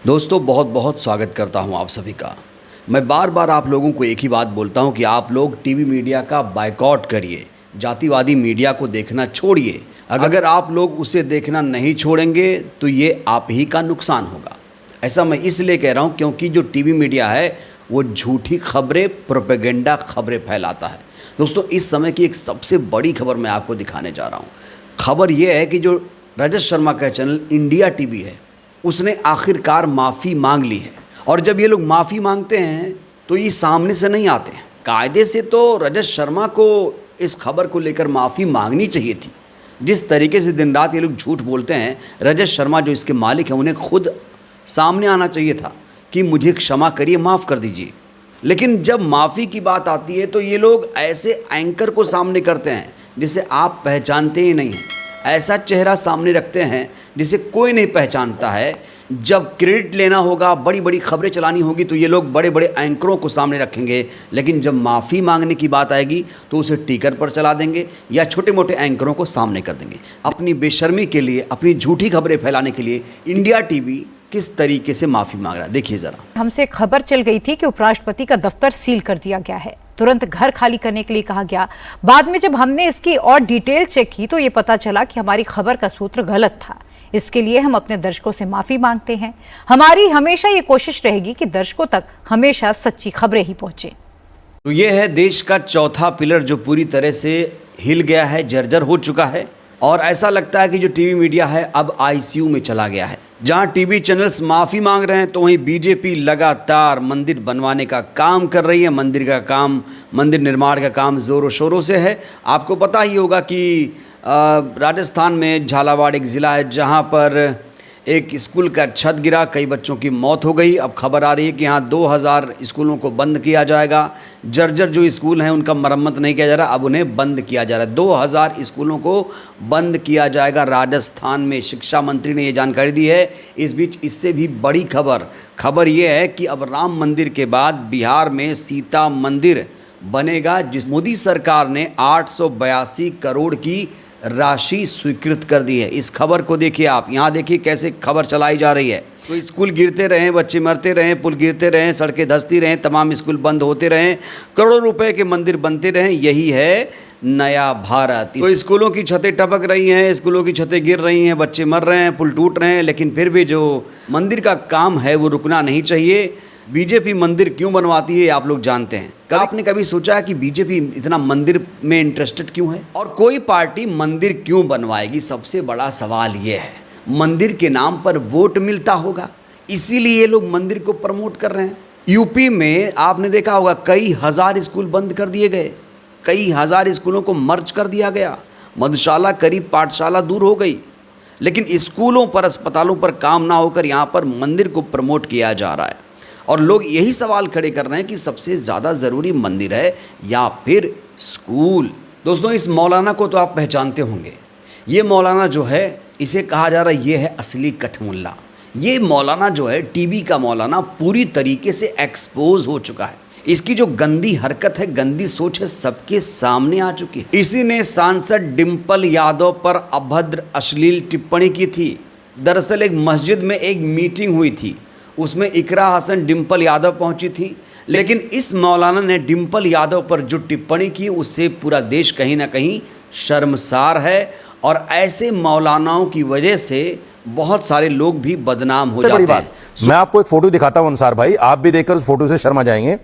दोस्तों बहुत बहुत स्वागत करता हूं आप सभी का। मैं बार बार आप लोगों को एक ही बात बोलता हूं कि आप लोग टीवी मीडिया का बायकॉट करिए, जातिवादी मीडिया को देखना छोड़िए। अगर आप लोग उसे देखना नहीं छोड़ेंगे तो ये आप ही का नुकसान होगा। ऐसा मैं इसलिए कह रहा हूं क्योंकि जो टीवी मीडिया है वो झूठी खबरें, प्रोपेगेंडा खबरें फैलाता है। दोस्तों इस समय की एक सबसे बड़ी खबर मैं आपको दिखाने जा रहा हूँ। खबर ये है कि जो रजत शर्मा का चैनल इंडिया टीवी है उसने आखिरकार माफ़ी मांग ली है। और जब ये लोग माफ़ी मांगते हैं तो ये सामने से नहीं आते हैं। कायदे से तो रजत शर्मा को इस खबर को लेकर माफ़ी मांगनी चाहिए थी। जिस तरीके से दिन रात ये लोग झूठ बोलते हैं, रजत शर्मा जो इसके मालिक हैं उन्हें खुद सामने आना चाहिए था कि मुझे क्षमा करिए, माफ़ कर दीजिए। लेकिन जब माफ़ी की बात आती है तो ये लोग ऐसे एंकर को सामने करते हैं जिसे आप पहचानते ही नहीं हैं। ऐसा चेहरा सामने रखते हैं जिसे कोई नहीं पहचानता है। जब क्रेडिट लेना होगा, बड़ी बड़ी खबरें चलानी होगी तो ये लोग बड़े बड़े एंकरों को सामने रखेंगे, लेकिन जब माफ़ी मांगने की बात आएगी तो उसे टिकर पर चला देंगे या छोटे मोटे एंकरों को सामने कर देंगे। अपनी बेशर्मी के लिए, अपनी झूठी खबरें फैलाने के लिए इंडिया टीवी किस तरीके से माफ़ी मांग रहा है, देखिए ज़रा। हमसे खबर चल गई थी कि उपराष्ट्रपति का दफ्तर सील कर दिया गया है, तुरंत घर खाली करने के लिए कहा गया। बाद में जब हमने इसकी और डिटेल चेक की तो ये पता चला कि हमारी खबर का सूत्र गलत था। इसके लिए हम अपने दर्शकों से माफी मांगते हैं। हमारी हमेशा ये कोशिश रहेगी कि दर्शकों तक हमेशा सच्ची खबरें ही पहुंचे। तो ये है देश का चौथा पिलर जो पूरी तरह से हिल गया है, जर्जर हो चुका है। और ऐसा लगता है कि जो टीवी मीडिया है अब आईसीयू में चला गया है। जहां टीवी चैनल्स माफ़ी मांग रहे हैं तो वहीं बीजेपी लगातार मंदिर बनवाने का काम कर रही है। मंदिर निर्माण का काम ज़ोरों शोरों से है। आपको पता ही होगा कि राजस्थान में झालावाड़ एक ज़िला है जहां पर एक स्कूल का छत गिरा, कई बच्चों की मौत हो गई। अब खबर आ रही है कि यहाँ 2000 स्कूलों को बंद किया जाएगा। जर्जर जो स्कूल हैं उनका मरम्मत नहीं किया जा रहा, अब उन्हें बंद किया जा रहा है। 2000 स्कूलों को बंद किया जाएगा राजस्थान में, शिक्षा मंत्री ने ये जानकारी दी है। इस बीच इससे भी बड़ी खबर ये है कि अब राम मंदिर के बाद बिहार में सीता मंदिर बनेगा, जिस मोदी सरकार ने 882 करोड़ की राशि स्वीकृत कर दी है। इस खबर को देखिए आप, यहाँ देखिए कैसे खबर चलाई जा रही है। तो स्कूल गिरते रहें, बच्चे मरते रहें, पुल गिरते रहें, सड़कें धंसती रहें, तमाम स्कूल बंद होते रहें, करोड़ों रुपए के मंदिर बनते रहें, यही है नया भारत। तो स्कूलों की छतें टपक रही हैं, स्कूलों की छतें गिर रही हैं, बच्चे मर रहे हैं, पुल टूट रहे हैं, लेकिन फिर भी जो मंदिर का काम है वो रुकना नहीं चाहिए। बीजेपी मंदिर क्यों बनवाती है आप लोग जानते हैं। आपने कभी सोचा है कि बीजेपी इतना मंदिर में इंटरेस्टेड क्यों है और कोई पार्टी मंदिर क्यों बनवाएगी? सबसे बड़ा सवाल ये है। मंदिर के नाम पर वोट मिलता होगा, इसीलिए ये लोग मंदिर को प्रमोट कर रहे हैं। यूपी में आपने देखा होगा कई हजार स्कूल बंद कर दिए गए, कई हजार स्कूलों को मर्ज कर दिया गया, मधुशाला करीब पाठशाला दूर हो गई। लेकिन स्कूलों पर, अस्पतालों पर काम ना होकर यहाँ पर मंदिर को प्रमोट किया जा रहा है। और लोग यही सवाल खड़े कर रहे हैं कि सबसे ज़्यादा ज़रूरी मंदिर है या फिर स्कूल। दोस्तों इस मौलाना को तो आप पहचानते होंगे। ये मौलाना जो है, इसे कहा जा रहा है ये है असली कठमुल्ला। ये मौलाना जो है, टीवी का मौलाना, पूरी तरीके से एक्सपोज हो चुका है। इसकी जो गंदी हरकत है, गंदी सोच है, सबके सामने आ चुकी है। इसी ने सांसद डिम्पल यादव पर अभद्र अश्लील टिप्पणी की थी। दरअसल एक मस्जिद में एक मीटिंग हुई थी, उसमें इकरा हसन डिम्पल यादव पहुंची थी, लेकिन इस मौलाना ने डिम्पल यादव पर जो टिप्पणी की उससे पूरा देश कहीं ना कहीं शर्मसार है। और ऐसे मौलानाओं की वजह से बहुत सारे लोग भी बदनाम हो जाते हैं। मैं आपको एक फोटो दिखाता हूं अंसार भाई, आप भी देखकर उस फोटो से शर्मा जाएंगे।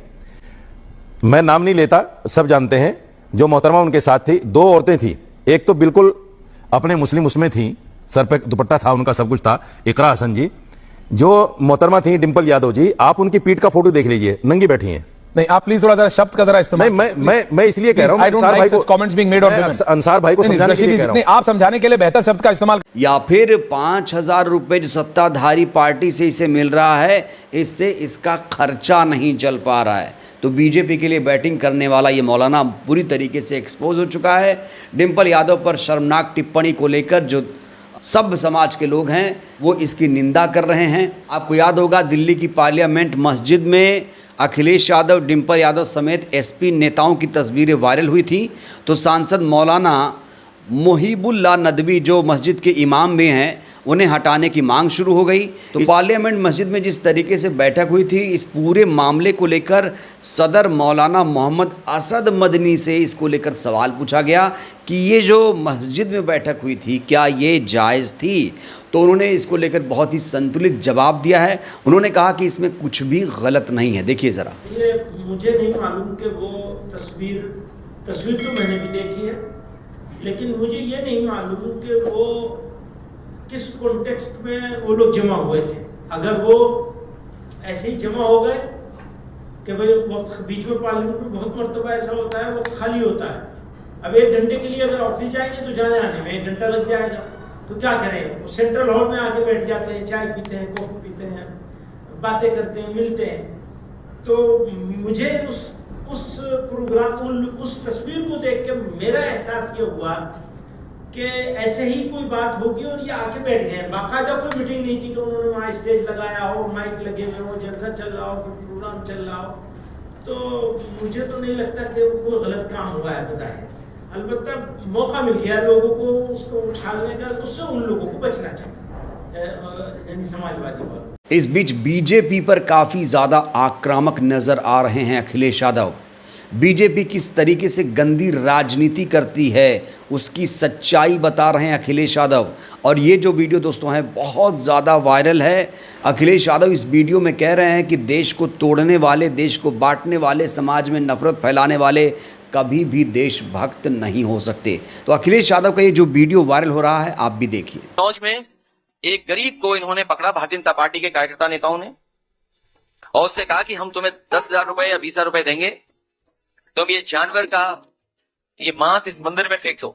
मैं नाम नहीं लेता, सब जानते हैं। जो मोहतरमा उनके साथ थी, दो औरतें थी। एक तो बिल्कुल अपने मुस्लिम उसमें थी, सर पे दुपट्टा था उनका, सब कुछ था, इकरा हसन जी। जो मोहतरमा थी डिम्पल यादव जी, आप उनकी पीठ का फोटो देख लीजिए, नंगी बैठी हैं। नहीं, आप प्लीज थोड़ा जरा शब्द का जरा इस्तेमाल। मैं इसलिए कह रहा हूं, अंसार भाई को समझाने के लिए कह रहा हूं। आप समझाने के लिए बेहतर शब्द का इस्तेमाल। या फिर 5000 रुपए जो सत्ताधारी पार्टी से इसे मिल रहा है, इससे इसका खर्चा नहीं चल पा रहा है। तो बीजेपी के लिए बैटिंग करने वाला ये मौलाना पूरी तरीके से एक्सपोज हो चुका है। डिम्पल यादव पर शर्मनाक टिप्पणी को लेकर जो सब समाज के लोग हैं वो इसकी निंदा कर रहे हैं। आपको याद होगा दिल्ली की पार्लियामेंट मस्जिद में अखिलेश यादव, डिम्पल यादव समेत एसपी नेताओं की तस्वीरें वायरल हुई थी। तो सांसद मौलाना मोहिबुल्लाह नदवी जो मस्जिद के इमाम भी हैं, उन्हें हटाने की मांग शुरू हो गई। तो पार्लियामेंट मस्जिद में जिस तरीके से बैठक हुई थी, इस पूरे मामले को लेकर सदर मौलाना मोहम्मद असद मदनी से इसको लेकर सवाल पूछा गया कि ये जो मस्जिद में बैठक हुई थी क्या ये जायज़ थी। तो उन्होंने इसको लेकर बहुत ही संतुलित जवाब दिया है। उन्होंने कहा कि इसमें कुछ भी गलत नहीं है। देखिए ज़रा। ये मुझे नहीं मालूम कि वो तस्वीर तो मैंने भी देखी है, लेकिन मुझे ये नहीं मालूम कि वो किस कॉन्टेक्स्ट में वो लोग जमा हुए थे। अगर वो ऐसे ही जमा हो गए कि भाई वक्त बीच में पार्लियामेंट में बहुत मरतबा ऐसा होता है वो खाली होता है। अब 1 घंटे के लिए अगर ऑफिस जाएंगे तो जाने आने में 1 घंटा लग जाएगा, तो क्या करें? सेंट्रल हॉल में आके बैठ जाते हैं, चाय पीते हैं, कॉफी पीते हैं, बातें करते हैं, मिलते हैं। तो मुझे उस प्रोग्राम उस तस्वीर को देख के मेरा एहसास ये हुआ कि ऐसे ही कोई बात होगी और ये आके बैठ गए। बाकायदा कोई मीटिंग नहीं थी कि उन्होंने वहाँ स्टेज लगाया हो, माइक लगे हुए हो, जलसा चल रहा हो, कोई प्रोग्राम चल रहा हो। तो मुझे तो नहीं लगता कि कोई गलत काम हुआ है बज़ाहिर। अलबत्ता मौका मिल गया लोगों को उसको उछालने का, उससे उन लोगों को बचना चाहिए, यानी समाजवादी वालों। इस बीच बीजेपी पर काफ़ी ज़्यादा आक्रामक नज़र आ रहे हैं अखिलेश यादव। बीजेपी किस तरीके से गंदी राजनीति करती है उसकी सच्चाई बता रहे हैं अखिलेश यादव। और ये जो वीडियो दोस्तों है बहुत ज़्यादा वायरल है। अखिलेश यादव इस वीडियो में कह रहे हैं कि देश को तोड़ने वाले, देश को बांटने वाले, समाज में नफरत फैलाने वाले कभी भी देशभक्त नहीं हो सकते। तो अखिलेश यादव का ये जो वीडियो वायरल हो रहा है आप भी देखिए। फौज में एक गरीब को इन्होंने पकड़ा, भारतीय जनता पार्टी के कार्यकर्ता नेताओं ने, और उससे कहा कि हम तुम्हें 10,000 रुपए या 20,000 रुपए देंगे, तुम ये जानवर का ये मांस इस मंदिर में फेंक दो।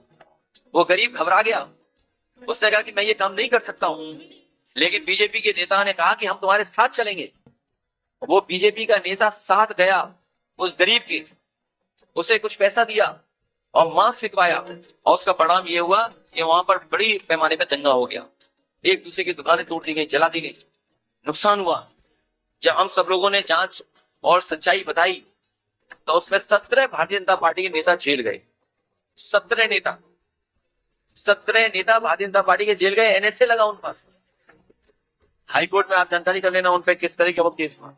वो गरीब घबरा गया, उसने कहा कि मैं ये काम नहीं कर सकता हूं, लेकिन बीजेपी के नेता ने कहा कि हम तुम्हारे साथ चलेंगे। वो बीजेपी का नेता साथ गया उस गरीब के, उसे कुछ पैसा दिया और मांस फिकवाया, और उसका परिणाम ये हुआ कि वहां पर बड़ी पैमाने पर दंगा हो गया। एक दूसरे की दुकानें तोड़ दी गई, जला दी गई, नुकसान हुआ। जब हम सब लोगों ने जांच और सच्चाई बताई तो उसमें 17 भारतीय जनता पार्टी के नेता जेल गए। 17 नेता भारतीय जनता पार्टी के जेल गए। एनएसए लगा उन पर। हाईकोर्ट में आप जानकारी कर लेना उन पर किस तरह के केस हुआ।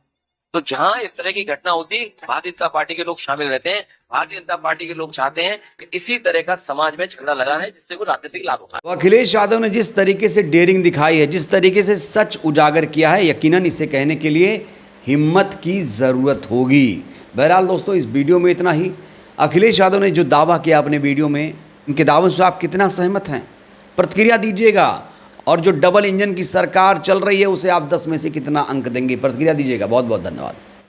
तो जहां इस तरह की घटना होती, भारतीय जनता पार्टी के लोग शामिल रहते हैं। भारतीय जनता पार्टी के लोग चाहते हैं कि इसी तरह का समाज में झगड़ा लगाना है जिससे वो राजनीतिक लाभ उठाए। तो अखिलेश यादव ने जिस तरीके से डेयरिंग दिखाई है, जिस तरीके से सच उजागर किया है, यकीनन इसे कहने के लिए हिम्मत की ज़रूरत होगी। बहरहाल दोस्तों, इस वीडियो में इतना ही। अखिलेश यादव ने जो दावा किया अपने वीडियो में, उनके दावों से आप कितना सहमत हैं? प्रतिक्रिया दीजिएगा। और जो डबल इंजन की सरकार चल रही है उसे आप 10 में से कितना अंक देंगे? प्रतिक्रिया दीजिएगा। बहुत बहुत धन्यवाद।